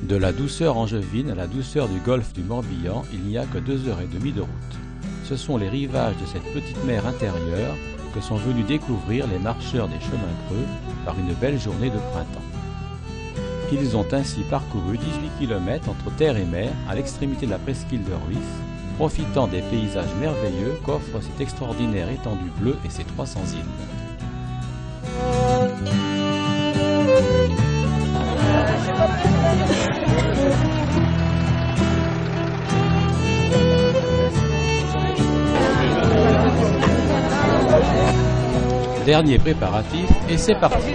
De la douceur angevine à la douceur du golfe du Morbihan, il n'y a que 2h30 de route. Ce sont les rivages de cette petite mer intérieure que sont venus découvrir les marcheurs des chemins creux par une belle journée de printemps. Ils ont ainsi parcouru 18 km entre terre et mer à l'extrémité de la presqu'île de Rhuys, profitant des paysages merveilleux qu'offre cette extraordinaire étendue bleue et ses 300 îles. Dernier préparatif et c'est parti.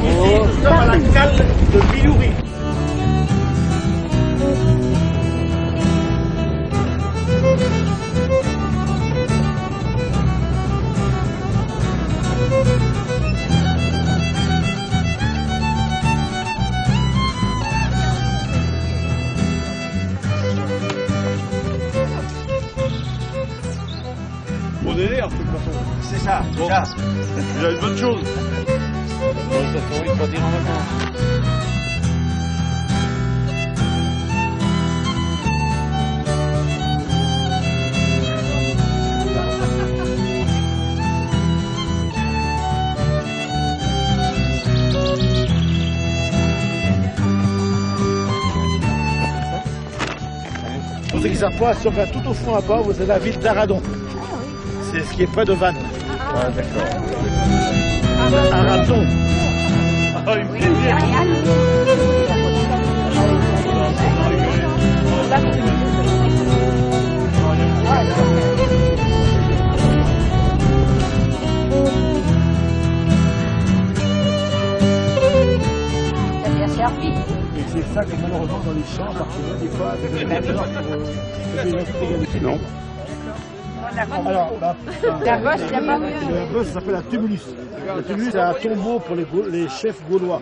Nous sommes à la cale de Bilouri. Bon délire, de toute façon. C'est ça, bon. Ça. Il y a une bonne chose. Ça fait partir en vacances. Pour ceux qui ne savent pas, si on va tout au fond là-bas, vous avez la ville d'Aradon. C'est ce qui est près de Vannes. Ah, d'accord. Aradon. Ah, une plaisir. T'as bien servi. Et c'est ça que malheureusement dans les champs, parce que là, des fois, Non. alors, La bosse, il n'y a pas mieux. le bœuf, ça s'appelle la tumulus. La tumulus, c'est un tombeau pour les chefs gaulois.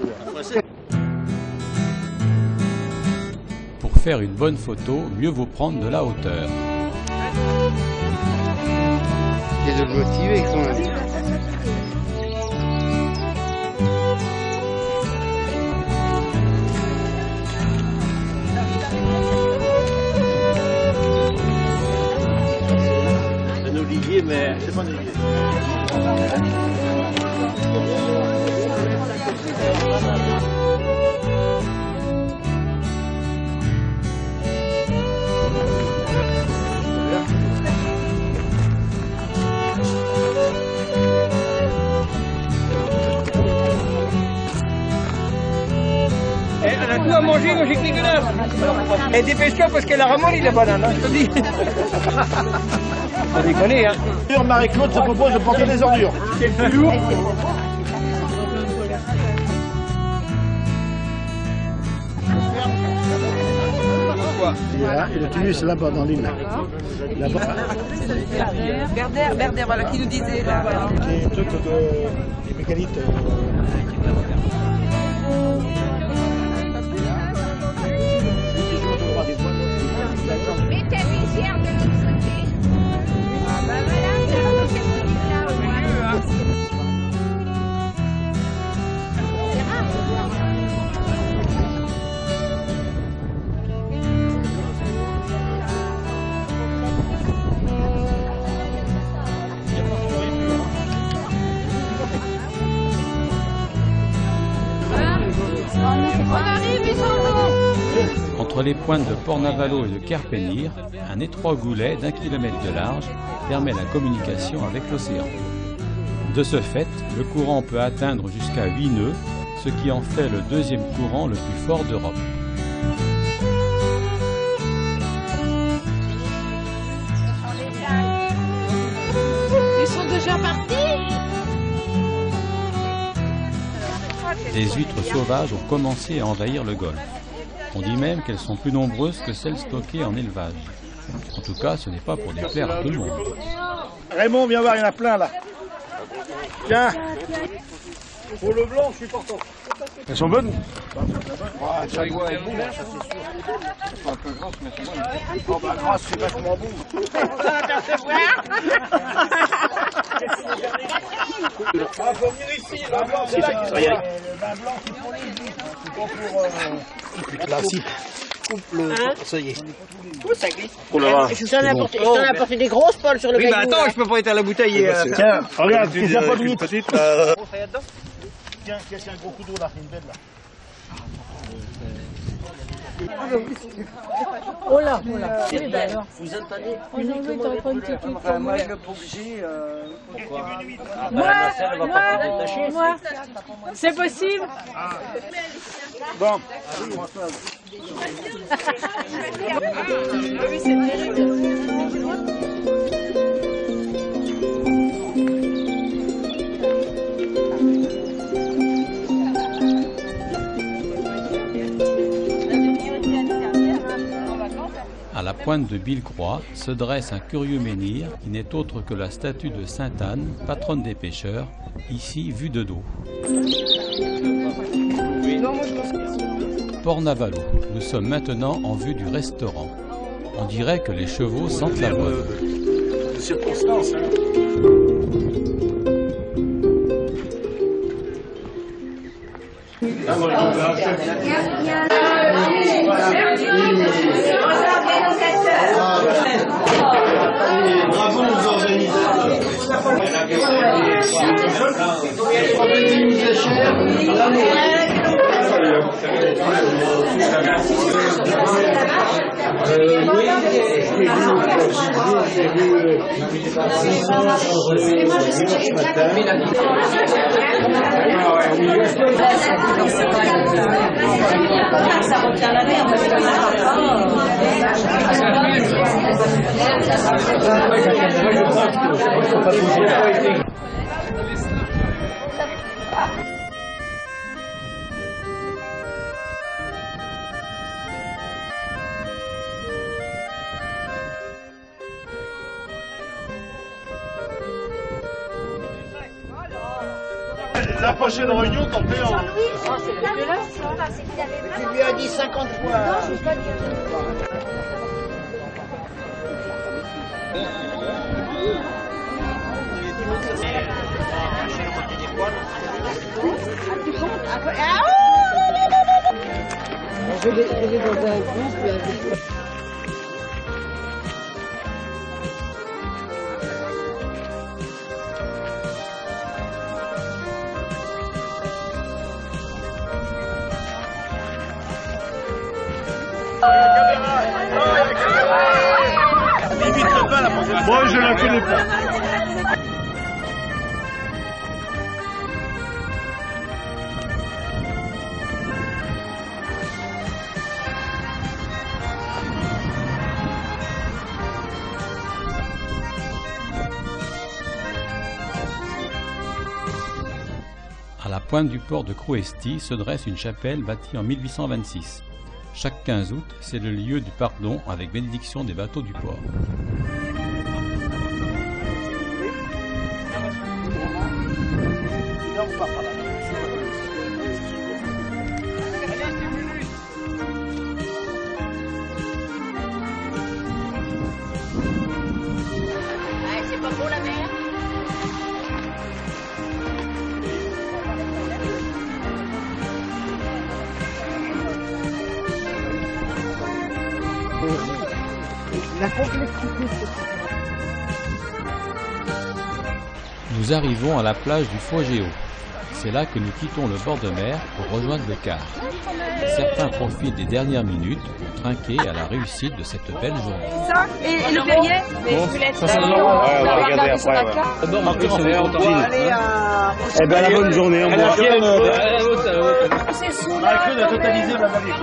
Pour faire une bonne photo, mieux vaut prendre de la hauteur. Et de le motiver quand même. Un olivier, mais c'est pas un olivier. On a tout à manger, moi j'ai pris que l'heure. Et dépêche-toi parce que la ramolli la banane, hein, je te dis. Faut déconner, hein. Marie-Claude se propose de porter les ordures. C'est plus lourd. Et le tumulus, c'est là-bas dans l'île. Là-bas. Berder, voilà, qui nous disait. Là. C'est un truc des mégalithes. Mets ta visière de l'autre côté. Ah bah voilà, c'est là, ouais. C'est rare. On arrive, ils sont beaux. Entre les pointes de Port-Navalo et de Kerpenir, un étroit goulet d'1 kilomètre de large permet la communication avec l'océan. De ce fait, le courant peut atteindre jusqu'à 8 nœuds, ce qui en fait le deuxième courant le plus fort d'Europe. Ils sont déjà partis. Des huîtres sauvages ont commencé à envahir le golfe. On dit même qu'elles sont plus nombreuses que celles stockées en élevage. En tout cas, ce n'est pas pour déplaire à tout le monde. Raymond, viens voir, il y en a plein là. Tiens. Pour le blanc, je suis partant. Elles sont bonnes? Ça y est, bon, ça c'est sûr. C'est un peu grosse, mais c'est bon. Oh bah grosse, c'est vachement bon. Ah, faut venir ici, le vin blanc, c'est là qu'il faut y aller. Le vin blanc, c'est pour les vies. C'est pas pour... Là, si. Ça y est. Ça glisse. Oh là là. Je t'en ai apporté des grosses, Paul, sur le Oui, caillou. bah attends, je peux pas éteindre la bouteille et... Tiens, regarde, tu n'as pas de limite. petite. Tiens, c'est un gros coup d'eau là, c'est une belle là. Oh là, oh là. Oui, bah alors. Vous entendez? Oh non, oui, t'aurais pas une petite pour moi. Moi, le pot que j'ai... Pourquoi? Moi, c'est possible. Bon. À la pointe de Billecroix se dresse un curieux menhir qui n'est autre que la statue de Sainte Anne, patronne des pêcheurs, ici vue de dos. Port Navalo, nous sommes maintenant en vue du restaurant. On dirait que les chevaux sentent la bonne. Circonstances, hein. Bravo aux organisateurs. Ça retient la mer, parce que La prochaine réunion, t'en fais en... C'est dégueulasse, ça. C'est qu'il avait Tu vraiment... lui as dit 50 fois. Non, je ne pas dire. je vais dans un groupe. Moi, je la connais pas. À la pointe du port de Crouesty se dresse une chapelle bâtie en 1826. Chaque 15 août, c'est le lieu du pardon avec bénédiction des bateaux du port. C'est pas beau la mer. La complexité. Nous arrivons à la plage du Fogéo. C'est là que nous quittons le bord de mer pour rejoindre le quart. Certains profitent des dernières minutes pour trinquer à la réussite de cette belle journée. Ça, et le Perrier. on va regarder après. D'abord, après, c'est les Antillines. Eh ben, la bonne journée, on voit. La queue a totalisé la vallée.